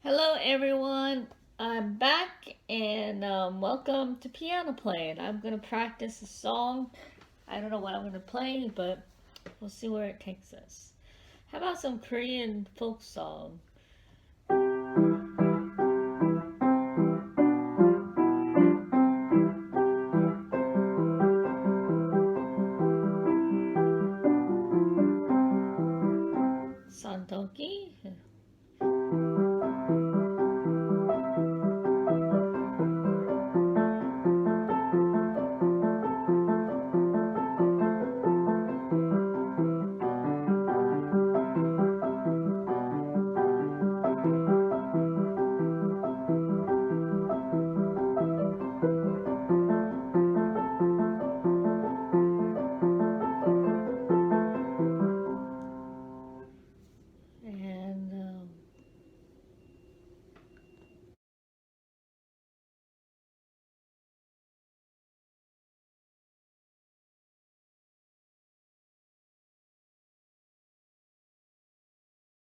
Hello everyone, I'm back and welcome to piano playing. I'm going to practice a song. I don't know what I'm going to play, but we'll see where it takes us. How about some Korean folk song? Toki?